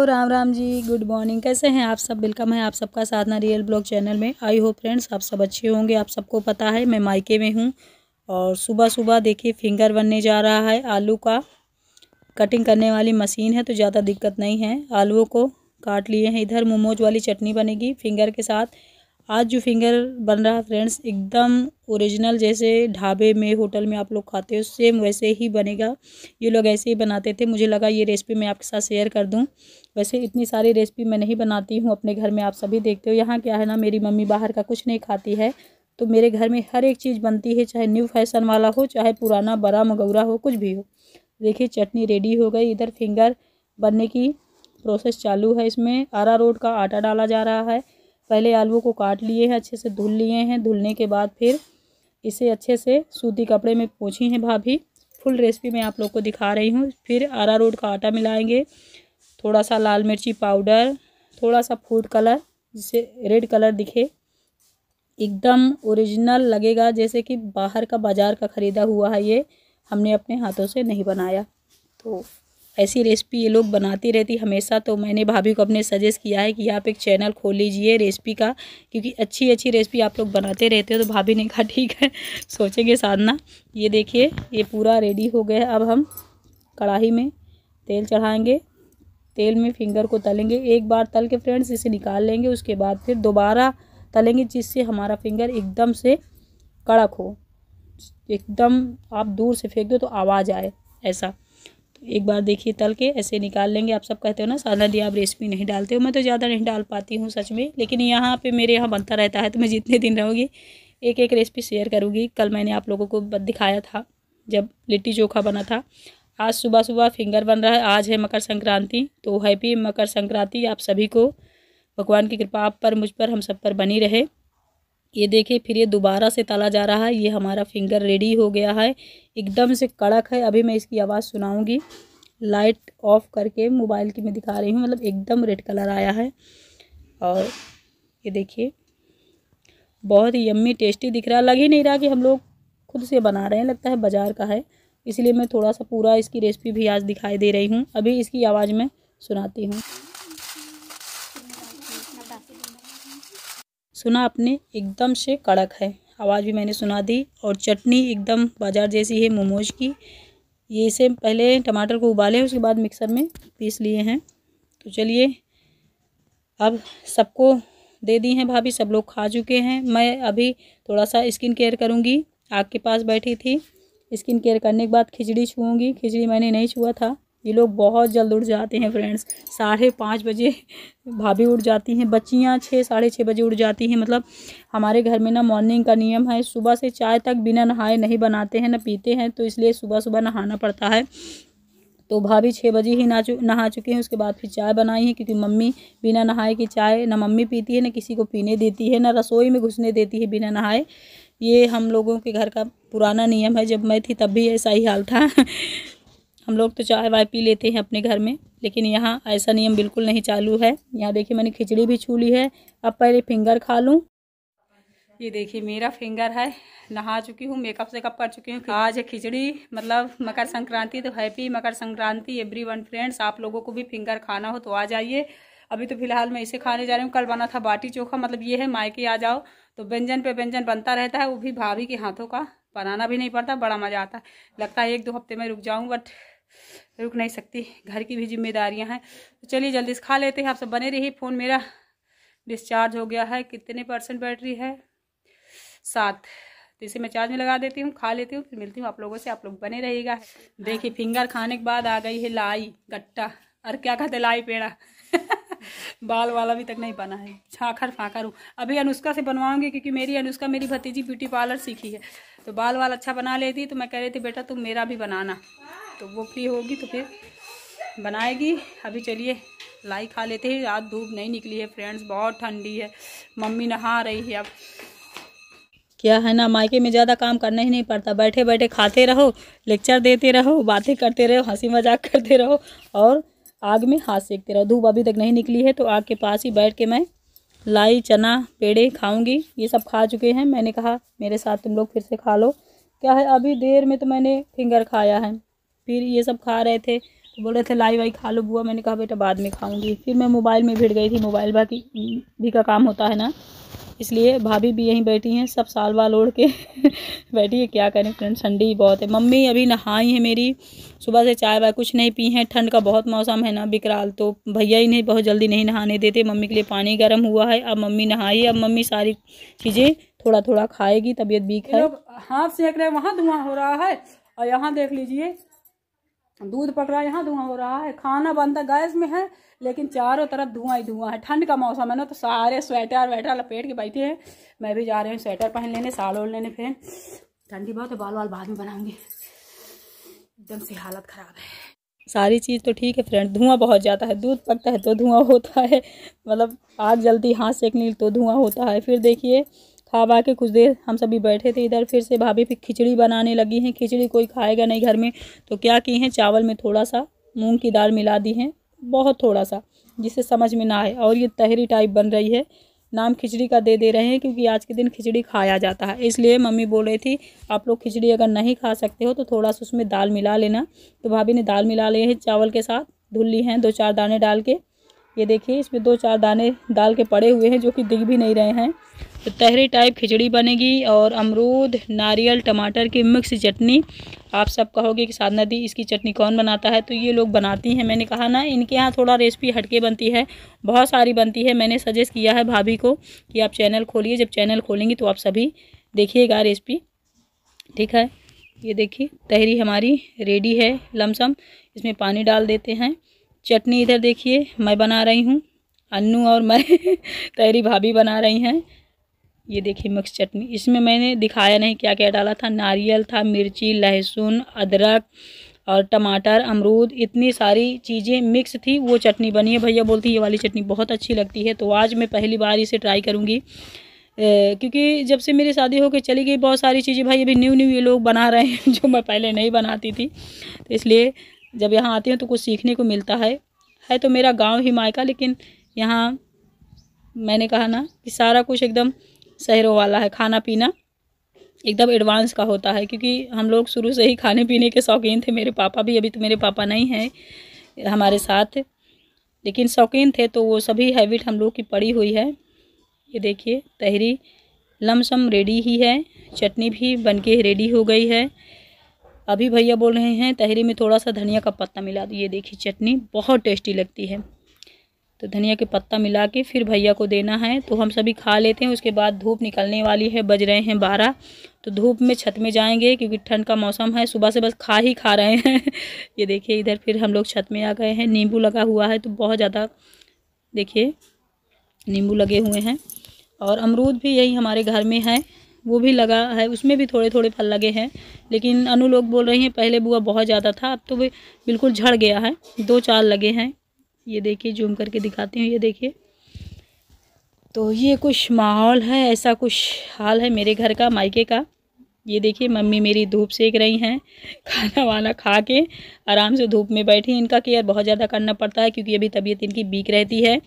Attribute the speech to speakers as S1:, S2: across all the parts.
S1: Ram Ram ji, good morning. कैसे हैं आप सब? वेलकम है आप सबका साधना रियल ब्लॉग चैनल में। आई होप फ्रेंड्स आप सब अच्छे होंगे। आप सबको पता है मैं मायके में हूँ और सुबह सुबह देखिए फिंगर बनने जा रहा है। आलू का कटिंग करने वाली मशीन है तो ज़्यादा दिक्कत नहीं है। आलूओं को काट लिए हैं। इधर मोमोज वाली चटनी बनेगी फिंगर के साथ। आज जो फिंगर बन रहा है फ्रेंड्स एकदम ओरिजिनल, जैसे ढाबे में होटल में आप लोग खाते हो सेम वैसे ही बनेगा। ये लोग ऐसे ही बनाते थे। मुझे लगा ये रेसिपी मैं आपके साथ शेयर कर दूं। वैसे इतनी सारी रेसिपी मैं नहीं बनाती हूँ अपने घर में, आप सभी देखते हो। यहाँ क्या है ना, मेरी मम्मी बाहर का कुछ नहीं खाती है तो मेरे घर में हर एक चीज़ बनती है, चाहे न्यू फैशन वाला हो चाहे पुराना बड़ा मगौरा हो, कुछ भी हो। देखिए चटनी रेडी हो गई। इधर फिंगर बनने की प्रोसेस चालू है। इसमें अरारोट का आटा डाला जा रहा है। पहले आलू को काट लिए हैं, अच्छे से धुल लिए हैं। धुलने के बाद फिर इसे अच्छे से सूती कपड़े में पोंछी हैं भाभी। फुल रेसिपी मैं आप लोग को दिखा रही हूँ। फिर अरारोट का आटा मिलाएंगे, थोड़ा सा लाल मिर्ची पाउडर, थोड़ा सा फूड कलर जिससे रेड कलर दिखे, एकदम ओरिजिनल लगेगा जैसे कि बाहर का बाज़ार का ख़रीदा हुआ है। ये हमने अपने हाथों से नहीं बनाया। तो ऐसी रेसिपी ये लोग बनाती रहती हमेशा। तो मैंने भाभी को अपने सजेस्ट किया है कि आप एक चैनल खोल लीजिए रेसिपी का, क्योंकि अच्छी अच्छी रेसिपी आप लोग बनाते रहते हो। तो भाभी ने कहा ठीक है, सोचेंगे साधना। ये देखिए ये पूरा रेडी हो गया है। अब हम कढ़ाई में तेल चढ़ाएंगे। तेल में फिंगर को तलेंगे। एक बार तल के फ्रेंड्स इसे निकाल लेंगे, उसके बाद फिर दोबारा तलेंगे जिससे हमारा फिंगर एकदम से कड़क हो। एकदम आप दूर से फेंक दो तो आवाज़ आए ऐसा। तो एक बार देखिए तल के ऐसे निकाल लेंगे। आप सब कहते हो ना साधना दी आप रेसिपी नहीं डालते हो। मैं तो ज़्यादा नहीं डाल पाती हूँ सच में, लेकिन यहाँ पे मेरे यहाँ बनता रहता है तो मैं जितने दिन रहूँगी एक एक रेसिपी शेयर करूँगी। कल मैंने आप लोगों को दिखाया था जब लिट्टी चोखा बना था। आज सुबह सुबह फिंगर बन रहा है। आज है मकर संक्रांति, तो हैप्पी मकर संक्रांति आप सभी को। भगवान की कृपा आप पर, मुझ पर, हम सब पर बनी रहे। ये देखिए फिर ये दोबारा से तला जा रहा है। ये हमारा फिंगर रेडी हो गया है, एकदम से कड़क है। अभी मैं इसकी आवाज़ सुनाऊंगी। लाइट ऑफ करके मोबाइल की मैं दिखा रही हूँ, मतलब एकदम रेड कलर आया है। और ये देखिए बहुत ही यम्मी टेस्टी दिख रहा है। लग ही नहीं रहा कि हम लोग खुद से बना रहे हैं, लगता है बाज़ार का है। इसलिए मैं थोड़ा सा पूरा इसकी रेसिपी भी आज दिखाई दे रही हूँ। अभी इसकी आवाज़ मैं सुनाती हूँ। सुना आपने, एकदम से कड़क है। आवाज़ भी मैंने सुना दी। और चटनी एकदम बाज़ार जैसी है मोमोज की। ये इसे पहले टमाटर को उबाले उसके बाद मिक्सर में पीस लिए हैं। तो चलिए अब सबको दे दी हैं भाभी, सब लोग खा चुके हैं। मैं अभी थोड़ा सा स्किन केयर करूँगी। आग के पास बैठी थी, स्किन केयर करने के बाद खिचड़ी छूऊँगी। खिचड़ी मैंने नहीं छुआ था। ये लोग बहुत जल्द उठ जाते हैं फ्रेंड्स। 5:30 बजे भाभी उठ जाती हैं। बच्चियाँ 6 साढ़े 6 बजे उठ जाती हैं। मतलब हमारे घर में ना मॉर्निंग का नियम है, सुबह से चाय तक बिना नहाए नहीं बनाते हैं, ना पीते हैं। तो इसलिए सुबह सुबह नहाना पड़ता है। तो भाभी 6 बजे ही नहा चुके हैं। उसके बाद फिर चाय बनाई है, क्योंकि मम्मी बिना नहाए की चाय ना मम्मी पीती है, ना किसी को पीने देती है, ना रसोई में घुसने देती है बिना नहाए। ये हम लोगों के घर का पुराना नियम है। जब मैं थी तब भी ऐसा ही हाल था। हम लोग तो चाय वाय पी लेते हैं अपने घर में, लेकिन यहाँ ऐसा नियम बिल्कुल नहीं चालू है। यहाँ देखिए मैंने खिचड़ी भी छू ली है। अब पहले फिंगर खा लूँ। ये देखिए मेरा फिंगर है। नहा चुकी हूँ, मेकअप सेकअप कर चुकी हूँ। आज है खिचड़ी, मतलब मकर संक्रांति। तो happy Makar Sankranti everyone friends. आप लोगों को भी फिंगर खाना हो तो आ जाइए। अभी तो फिलहाल मैं इसे खाने जा रही हूँ। कल बना था बाटी चोखा। मतलब ये है मायके आ जाओ तो व्यंजन पे व्यंजन बनता रहता है, वो भी भाभी के हाथों का। बनाना भी नहीं पड़ता, बड़ा मज़ा आता है। लगता है 1-2 हफ्ते में रुक जाऊँ, बट रुक नहीं सकती, घर की भी जिम्मेदारियां हैं। तो चलिए जल्दी से खा लेते हैं। आप सब बने रहिए। फ़ोन मेरा डिस्चार्ज हो गया है। कितने % बैटरी है? 7। तो इसे मैं चार्ज में लगा देती हूँ, खा लेती हूँ, फिर मिलती हूँ आप लोगों से। आप लोग बने रहिएगा। देखिए फिंगर खाने के बाद आ गई है लाई गट्टा, और क्या कहते लाई पेड़ा। बाल वाला भी तक नहीं बना है, छाखर फाखर हूँ। अभी अनुष्का से बनवाऊंगी, क्योंकि मेरी अनुष्का मेरी भतीजी ब्यूटी पार्लर सीखी है, तो बाल वाल अच्छा बना लेती। तो मैं कह रही थी बेटा तुम मेरा भी बनाना, तो वो फ्री होगी तो फिर बनाएगी। अभी चलिए लाई खा लेते हैं। आज धूप नहीं निकली है फ्रेंड्स, बहुत ठंडी है। मम्मी नहा रही है। अब क्या है ना, मायके में ज़्यादा काम करना ही नहीं पड़ता। बैठे बैठे खाते रहो, लेक्चर देते रहो, बातें करते रहो, हंसी मजाक करते रहो, और आग में हाथ सेकते रहो। धूप अभी तक नहीं निकली है तो आग के पास ही बैठ के मैं लाई चना पेड़े खाऊंगी। ये सब खा चुके हैं। मैंने कहा मेरे साथ तुम लोग फिर से खा लो। क्या है, अभी देर में तो मैंने फिंगर खाया है, फिर ये सब खा रहे थे। तो बोल रहे थे लाई वाई खा लो बुआ। मैंने कहा बेटा बाद में खाऊंगी। फिर मैं मोबाइल में भिड़ गई थी, मोबाइल भी का काम होता है ना, इसलिए भाभी भी यहीं बैठी हैं, सब साल बाल ओढ़ के बैठी है। क्या करें फ्रेंड्स, ठंडी बहुत है। मम्मी अभी नहाई है मेरी, सुबह से चाय वाय कुछ नहीं पी हैं। ठंड का बहुत मौसम है ना विकराल, तो भैया ही नहीं बहुत जल्दी नहीं नहाने देते। मम्मी के लिए पानी गर्म हुआ है, अब मम्मी नहाई। अब मम्मी सारी चीज़ें थोड़ा थोड़ा खाएगी, तबीयत वीक है। हाथ सेक रहे, वहाँ धुआं हो रहा है, और यहाँ देख लीजिए दूध पक रहा है, यहाँ धुआं हो रहा है। खाना बनता गैस में है, लेकिन चारों तरफ धुआं ही धुआं है। ठंड का मौसम है ना, तो सारे स्वेटर वेटर लपेट के बैठे हैं। मैं भी जा रही हूँ स्वेटर पहन लेने, साल ओढ़ लेने। फिर ठंडी बहुत है, बाल वाल बाद में बनाऊंगी। एकदम से हालत खराब है। सारी चीज़ तो ठीक है फ्रेंड, धुआं बहुत जाता है। दूध पकता है तो धुआं होता है, मतलब आग जलती हाथ सेकने तो धुआं होता है। फिर देखिए खा वा के कुछ देर हम सभी बैठे थे इधर, फिर से भाभी फिर खिचड़ी बनाने लगी हैं। खिचड़ी कोई खाएगा नहीं घर में, तो क्या की हैं, चावल में थोड़ा सा मूंग की दाल मिला दी हैं, बहुत थोड़ा सा, जिससे समझ में ना आए। और ये तहरी टाइप बन रही है, नाम खिचड़ी का दे रहे हैं, क्योंकि आज के दिन खिचड़ी खाया जाता है। इसलिए मम्मी बोल रही थी आप लोग खिचड़ी अगर नहीं खा सकते हो तो थोड़ा सा उसमें दाल मिला लेना। तो भाभी ने दाल मिला लिए हैं, चावल के साथ धुल ली हैं 2-4 दाने डाल के। ये देखिए इसमें 2-4 दाने डाल के पड़े हुए हैं, जो कि दिख भी नहीं रहे हैं। तो तहरी टाइप खिचड़ी बनेगी, और अमरूद नारियल टमाटर की मिक्स चटनी। आप सब कहोगे कि साधना दी इसकी चटनी कौन बनाता है, तो ये लोग बनाती हैं। मैंने कहा ना इनके यहाँ थोड़ा रेसिपी हटके बनती है, बहुत सारी बनती है। मैंने सजेस्ट किया है भाभी को कि आप चैनल खोलिए, जब चैनल खोलेंगी तो आप सभी देखिएगा रेसिपी, ठीक है। ये देखिए तहरी हमारी रेडी है लमसम, इसमें पानी डाल देते हैं। चटनी इधर देखिए मैं बना रही हूँ, अन्नू और मैं तहरी भाभी बना रही हैं। ये देखिए मिक्स चटनी, इसमें मैंने दिखाया नहीं क्या क्या डाला था। नारियल था, मिर्ची, लहसुन, अदरक और टमाटर, अमरूद, इतनी सारी चीज़ें मिक्स थी, वो चटनी बनी है। भैया बोलती ये वाली चटनी बहुत अच्छी लगती है, तो आज मैं पहली बार इसे ट्राई करूँगी। क्योंकि जब से मेरी शादी होकर चली गई, बहुत सारी चीज़ें भाई अभी न्यू ये लोग बना रहे हैं जो मैं पहले नहीं बनाती थी। तो इसलिए जब यहाँ आती हूँ तो कुछ सीखने को मिलता है तो मेरा गाँव ही मायका, लेकिन यहाँ मैंने कहा ना कि सारा कुछ एकदम शहरों वाला है। खाना पीना एकदम एडवांस का होता है, क्योंकि हम लोग शुरू से ही खाने पीने के शौकीन थे। मेरे पापा भी, अभी तो मेरे पापा नहीं हैं हमारे साथ, लेकिन शौकीन थे, तो वो सभी हैबिट हम लोग की पड़ी हुई है। ये देखिए तहरी लमसम रेडी ही है, चटनी भी बनके रेडी हो गई है। अभी भैया बोल रहे हैं तहरी में थोड़ा सा धनिया का पत्ता मिला दो। ये देखिए चटनी बहुत टेस्टी लगती है, तो धनिया के पत्ता मिला के फिर भैया को देना है। तो हम सभी खा लेते हैं, उसके बाद धूप निकलने वाली है, बज रहे हैं 12। तो धूप में छत में जाएंगे, क्योंकि ठंड का मौसम है। सुबह से बस खा रहे हैं ये देखिए इधर फिर हम लोग छत में आ गए हैं। नींबू लगा हुआ है, तो बहुत ज़्यादा देखिए नींबू लगे हुए हैं, और अमरूद भी यही हमारे घर में है, वो भी लगा है, उसमें भी थोड़े थोड़े फल लगे हैं। लेकिन अनु लोग बोल रही हैं पहले बुआ बहुत ज़्यादा था, अब तो वे बिल्कुल झड़ गया है, 2-4 लगे हैं। ये देखिए जूम करके दिखाती हूँ, ये देखिए। तो ये कुछ माहौल है, ऐसा कुछ हाल है मेरे घर का, मायके का। ये देखिए मम्मी मेरी धूप सेक रही हैं, खाना वाना खा के आराम से धूप में बैठी। इनका केयर बहुत ज़्यादा करना पड़ता है, क्योंकि अभी तबीयत इनकी वीक रहती है।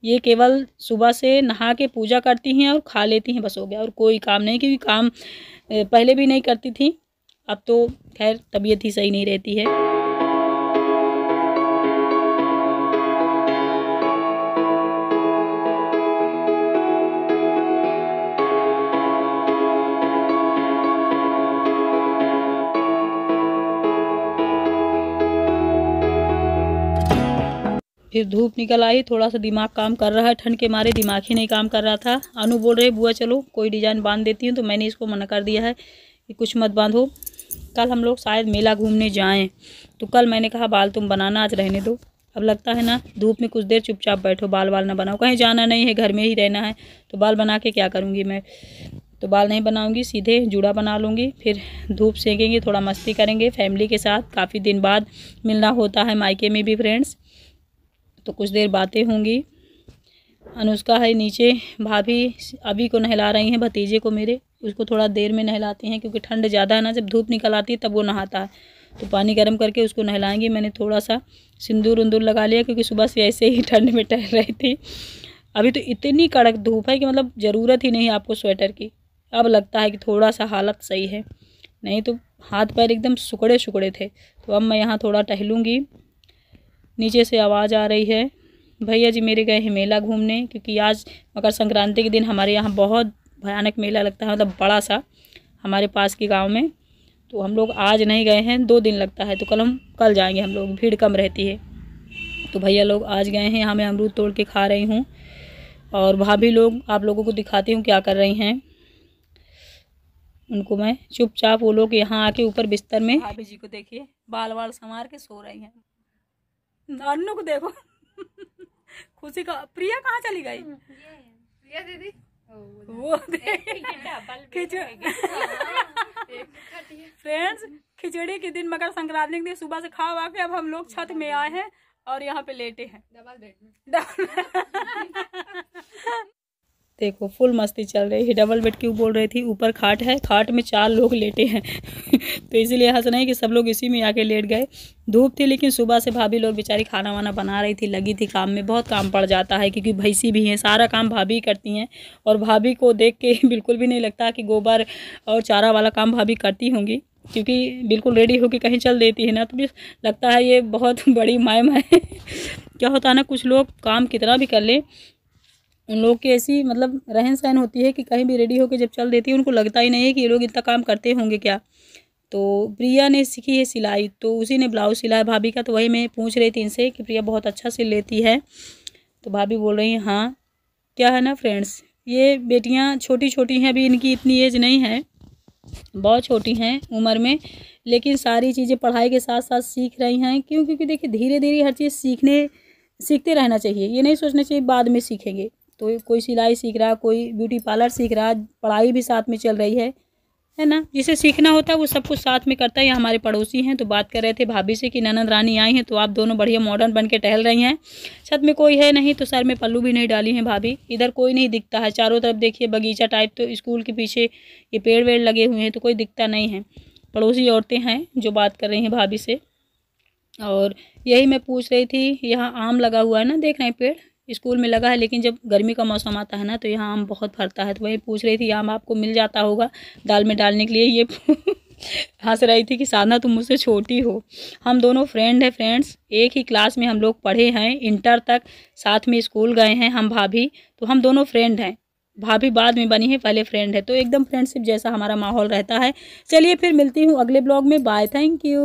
S1: ये केवल सुबह से नहा के पूजा करती हैं और खा लेती हैं, बस हो गया, और कोई काम नहीं। क्योंकि काम पहले भी नहीं करती थी, अब तो खैर तबीयत ही सही नहीं रहती है। फिर धूप निकल आई, थोड़ा सा दिमाग काम कर रहा है, ठंड के मारे दिमाग ही नहीं काम कर रहा था। अनु बोल रहे बुआ चलो कोई डिज़ाइन बांध देती हूँ, तो मैंने इसको मना कर दिया है कि कुछ मत बांधो। कल हम लोग शायद मेला घूमने जाएं, तो कल मैंने कहा बाल तुम बनाना, आज रहने दो। अब लगता है ना धूप में कुछ देर चुपचाप बैठो, बाल ना बनाओ, कहीं जाना नहीं है, घर में ही रहना है, तो बाल बना के क्या करूँगी मैं। तो बाल नहीं बनाऊँगी, सीधे जूड़ा बना लूँगी, फिर धूप सेकेंगे, थोड़ा मस्ती करेंगे फैमिली के साथ। काफ़ी दिन बाद मिलना होता है मायके में भी फ्रेंड्स, तो कुछ देर बातें होंगी। अनुष्का है नीचे, भाभी अभी को नहला रही हैं, भतीजे को मेरे, उसको थोड़ा देर में नहलाती हैं, क्योंकि ठंड ज़्यादा है ना, जब धूप निकल आती है तब वो नहाता है, तो पानी गर्म करके उसको नहलाएंगी। मैंने थोड़ा सा सिंदूर उंदूर लगा लिया, क्योंकि सुबह से ऐसे ही ठंड में टहल रही थी। अभी तो इतनी कड़क धूप है कि मतलब ज़रूरत ही नहीं है आपको स्वेटर की। अब लगता है कि थोड़ा सा हालत सही है, नहीं तो हाथ पैर एकदम सुकड़े सुकड़े थे। तो अब मैं यहाँ थोड़ा टहलूँगी, नीचे से आवाज़ आ रही है। भैया जी मेरे गए हैं मेला घूमने, क्योंकि आज मकर संक्रांति के दिन हमारे यहाँ बहुत भयानक मेला लगता है, मतलब बड़ा सा हमारे पास के गांव में। तो हम लोग आज नहीं गए हैं, 2 दिन लगता है, तो कल जाएंगे हम लोग, भीड़ कम रहती है। तो भैया लोग आज गए हैं। यहाँ मैं अमरूद तोड़ के खा रही हूँ और भाभी लोग आप लोगों को दिखाती हूँ क्या कर रही हैं। उनको मैं चुपचाप, वो लोग यहाँ आके ऊपर बिस्तर में, भाभी जी को देखिए बाल वाल संवार के सो रही हैं। नानू को देखो खुशी का। प्रिया कहाँ चली गई?
S2: प्रिया दीदी
S1: वो फ्रेंड्स, खिचड़ी के दिन मकर संक्रांति के दिन सुबह से खा वा के अब हम लोग छत में आए हैं और यहाँ पे लेटे हैं
S2: डबल बेड में।
S1: देखो फुल मस्ती चल रही है। डबल बेड क्यों बोल रही थी? ऊपर खाट है, खाट में 4 लोग लेटे हैं तो इसीलिए हंस रहे हैं कि सब लोग इसी में आके लेट गए। धूप थी, लेकिन सुबह से भाभी लोग बेचारी खाना वाना बना रही थी, लगी थी काम में। बहुत काम पड़ जाता है क्योंकि भैंसी भी हैं, सारा काम भाभी करती हैं। और भाभी को देख के बिल्कुल भी नहीं लगता कि गोबर और चारा वाला काम भाभी करती होंगी, क्योंकि बिल्कुल रेडी होकर कहीं चल देती है ना, तो भी लगता है ये बहुत बड़ी मायम है। क्या होता है ना, कुछ लोग काम कितना भी कर ले, उन लोग की ऐसी मतलब रहन सहन होती है कि कहीं भी रेडी होकर जब चल देती है उनको लगता ही नहीं है कि ये लोग इतना काम करते होंगे क्या। तो प्रिया ने सीखी है सिलाई, तो उसी ने ब्लाउज सिलाया भाभी का। तो वही मैं पूछ रही थी इनसे कि प्रिया बहुत अच्छा सिल लेती है। तो भाभी बोल रही हैं हाँ। क्या है ना फ्रेंड्स, ये बेटियाँ छोटी छोटी हैं, अभी इनकी इतनी एज नहीं है, बहुत छोटी हैं उम्र में, लेकिन सारी चीज़ें पढ़ाई के साथ साथ सीख रही हैं। क्यों? क्योंकि देखिए धीरे धीरे हर चीज़ सीखते रहना चाहिए। ये नहीं सोचना चाहिए बाद में सीखेंगे। तो कोई सिलाई सीख रहा, कोई ब्यूटी पार्लर सीख रहा, पढ़ाई भी साथ में चल रही है ना। जिसे सीखना होता है वो सब कुछ साथ में करता है। ये हमारे पड़ोसी हैं, तो बात कर रहे थे भाभी से कि ननद रानी आई हैं, तो आप दोनों बढ़िया मॉडर्न बन के टहल रही हैं। छत में कोई है नहीं, तो सर में पल्लू भी नहीं डाली हैं भाभी। इधर कोई नहीं दिखता है, चारों तरफ देखिए बगीचा टाइप, तो स्कूल के पीछे ये पेड़ वेड़ लगे हुए हैं, तो कोई दिखता नहीं है। पड़ोसी औरतें हैं जो बात कर रही हैं भाभी से। और यही मैं पूछ रही थी, यहाँ आम लगा हुआ है ना, देख रहे हैं पेड़ स्कूल में लगा है, लेकिन जब गर्मी का मौसम आता है ना तो यहाँ आम बहुत फरता है। तो वही पूछ रही थी आम आपको मिल जाता होगा दाल में डालने के लिए। ये हंस रही थी कि साधना तुम मुझसे छोटी हो। हम दोनों फ्रेंड हैं फ्रेंड्स, एक ही क्लास में हम लोग पढ़े हैं, इंटर तक साथ में स्कूल गए हैं हम भाभी। तो हम दोनों फ्रेंड हैं, भाभी बाद में बनी है, पहले फ्रेंड है। तो एकदम फ्रेंडशिप जैसा हमारा माहौल रहता है। चलिए फिर मिलती हूँ अगले ब्लॉग में। Bye, thank you.